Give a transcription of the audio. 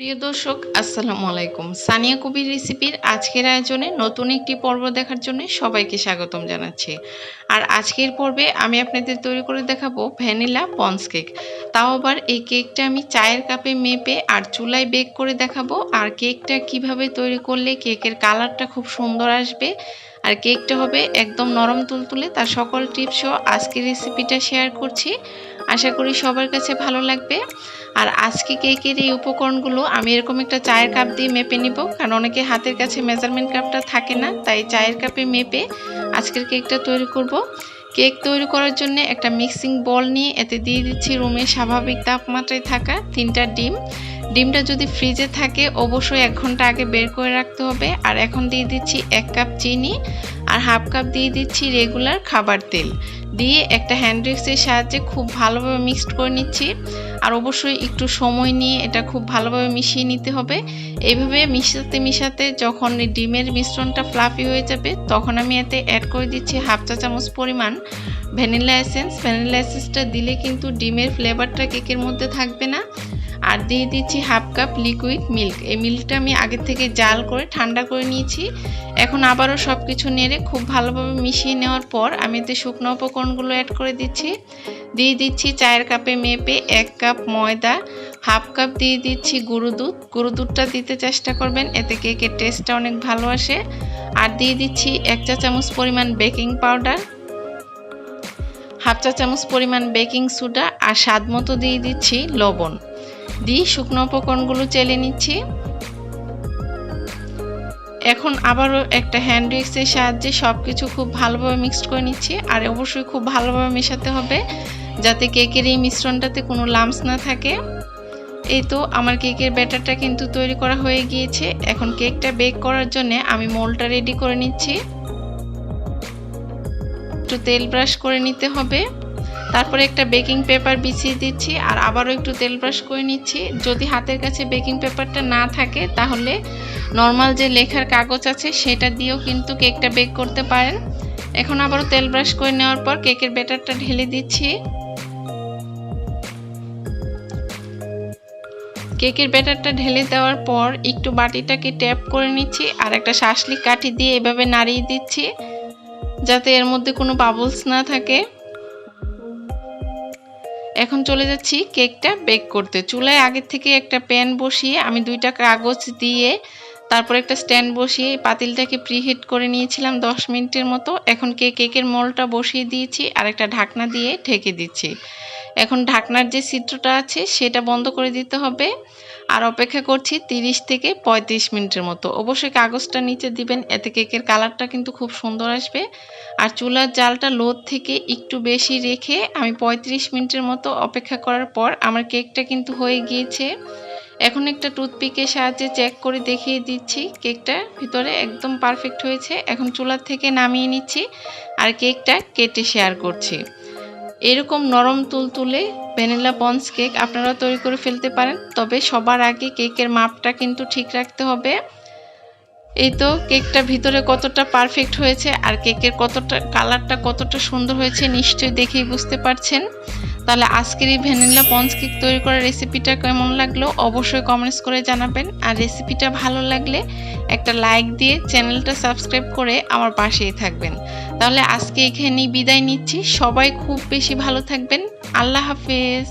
প্রিয় দর্শক আসসালামু আলাইকুম। সানিয়া কবির রেসিপির আজকের আয়োজনে নতুন একটি পর্ব দেখার জন্য সবাইকে স্বাগতম জানাচ্ছি। আর আজকের পর্বে আমি আপনাদের তৈরি করে দেখাবো ভ্যানিলা পন্স কেক। তাও আবার এই কেকটা আমি চায়ের কাপে মেপে আর চুলায় বেক করে দেখাবো। আর কেকটা কিভাবে তৈরি করলে কেকের কালারটা খুব সুন্দর আসবে আর কেকটা হবে একদম নরম তুলতুলে, তার সকল টিপসও আজকের রেসিপিটা শেয়ার করছি। আশা করি সবার কাছে ভালো লাগবে। আর আজকে কেকের এই উপকরণগুলো আমি এরকম একটা চায়ের কাপ দিয়ে মেপে নিব, কারণ অনেকে হাতের কাছে মেজারমেন্ট কাপটা থাকে না, তাই চায়ের কাপে মেপে আজকের কেকটা তৈরি করব। কেক তৈরি করার জন্য একটা মিক্সিং বল নিয়ে এতে দিয়ে দিচ্ছি রুমের স্বাভাবিক তাপমাত্রায় থাকা 3টা ডিম। ডিমটা যদি ফ্রিজে থাকে অবশ্যই 1 ঘন্টা আগে বের করে রাখতে হবে। আর এখন দিয়ে দিচ্ছি 1 কাপ চিনি আর হাফ কাপ দিয়ে দিচ্ছি রেগুলার খাবার তেল দিয়ে একটা হ্যান্ড উইক্সের সাহায্যে খুব ভালোভাবে মিক্সড করে নিচ্ছি। আর অবশ্যই একটু সময় নিয়ে এটা খুব ভালোভাবে মিশিয়ে নিতে হবে। এইভাবে মিশাতে মিশাতে যখন ডিমের মিশ্রণটা ফ্লাফি হয়ে যাবে তখন আমি এতে অ্যাড করে দিচ্ছি হাফ চা চামচ পরিমাণ ভ্যানিলা এসেন্স। ভ্যানিলা এসেন্সটা দিলে কিন্তু ডিমের ফ্লেভারটা কেকের মধ্যে থাকবে না। আর দিয়ে দিচ্ছি হাফ কাপ লিকুইড মিল্ক। এই মিল্কটা আমি আগে থেকে জাল করে ঠান্ডা করে নিয়েছি। এখন আবারও সব কিছু নেড়ে খুব ভালোভাবে মিশিয়ে নেওয়ার পর আমি এতে শুকনো উপকরণগুলো অ্যাড করে দিচ্ছি। দিয়ে দিচ্ছি চায়ের কাপে মেপে 1 কাপ ময়দা, হাফ কাপ দিয়ে দিচ্ছি গুঁড়ো দুধ। গুঁড়ো দুধটা দিতে চেষ্টা করবেন, এতে কেকের টেস্টটা অনেক ভালো আসে। আর দিয়ে দিচ্ছি 1 চা চামচ পরিমাণ বেকিং পাউডার, হাফ চা চামচ পরিমাণ বেকিং সোডা আর স্বাদ মতো দিয়ে দিচ্ছি লবণ। দিয়ে শুকনো উপকরণগুলো চেলে নিচ্ছি। এখন আবারও একটা হ্যান্ড উইক্সের সাহায্যে সব কিছু খুব ভালোভাবে মিক্সড করে নিচ্ছি। আর অবশ্যই খুব ভালোভাবে মেশাতে হবে যাতে কেকের এই মিশ্রণটাতে কোনো লাম্পস না থাকে। এই তো আমার কেকের ব্যাটারটা কিন্তু তৈরি করা হয়ে গিয়েছে। এখন কেকটা বেক করার জন্য আমি মোল্ডটা রেডি করে নিচ্ছি। একটু তেল ব্রাশ করে নিতে হবে, তারপরে একটা বেকিং পেপার বিছিয়ে দিচ্ছি আর আবারও একটু তেল ব্রাশ করে নিচ্ছি। যদি হাতের কাছে বেকিং পেপারটা না থাকে তাহলে নর্মাল যে লেখার কাগজ আছে সেটা দিয়েও কিন্তু কেকটা বেক করতে পারেন। এখন আবারও তেল ব্রাশ করে নেওয়ার পর কেকের ব্যাটারটা ঢেলে দিচ্ছি। কেকের ব্যাটারটা ঢেলে দেওয়ার পর একটু বাটিটাকে ট্যাপ করে নিচ্ছি আর একটা শাঁসলিক কাঠি দিয়ে এভাবে নাড়িয়ে দিচ্ছি যাতে এর মধ্যে কোনো বাবলস না থাকে। এখন চলে যাচ্ছি কেকটা বেক করতে। চুলায় আগে থেকে একটা প্যান বসিয়ে আমি 2টা কাগজ দিয়ে তারপর একটা স্ট্যান্ড বসিয়ে পাতিলটাকে প্রিহিট করে নিয়েছিলাম 10 মিনিটের মতো। এখন কেকের মোল্ডটা বসিয়ে দিয়েছি আর একটা ঢাকনা দিয়ে ঢেকে দিচ্ছি। এখন ঢাকনার যে ছিদ্রটা আছে সেটা বন্ধ করে দিতে হবে আর অপেক্ষা করছি 30 থেকে 35 মিনিটের মতো। অবশ্যই কাগজটা নিচে দিবেন, এতে কেকের কালারটা কিন্তু খুব সুন্দর আসবে। আর চুলার জালটা লো থেকে একটু বেশি রেখে আমি 35 মিনিটের মতো অপেক্ষা করার পর আমার কেকটা কিন্তু হয়ে গিয়েছে। এখন একটা টুথপিকের সাহায্যে চেক করে দেখিয়ে দিচ্ছি কেকটা ভিতরে একদম পারফেক্ট হয়েছে। এখন চুলার থেকে নামিয়ে নিচ্ছি আর কেকটা কেটে শেয়ার করছি। এরকম নরম তুলতুলে ভ্যানিলা পন্স কেক আপনারা তৈরি করে ফেলতে পারেন, তবে সবার আগে কেকের মাপটা কিন্তু ঠিক রাখতে হবে। এই তো কেকটা ভিতরে কতটা পারফেক্ট হয়েছে আর কেকের কালারটা কতটা সুন্দর হয়েছে নিশ্চয়ই দেখেই বুঝতে পারছেন। তাহলে আজকের এই ভ্যানিলা পন্স কেক তৈরি করার রেসিপিটা কেমন লাগলো অবশ্যই কমেন্টস করে জানাবেন। আর রেসিপিটা ভালো লাগলে একটা লাইক দিয়ে চ্যানেলটা সাবস্ক্রাইব করে আমার পাশেই থাকবেন। তাহলে আজকে এখানেই বিদায় নিচ্ছি। সবাই খুব বেশি ভালো থাকবেন। আল্লাহ হাফেজ।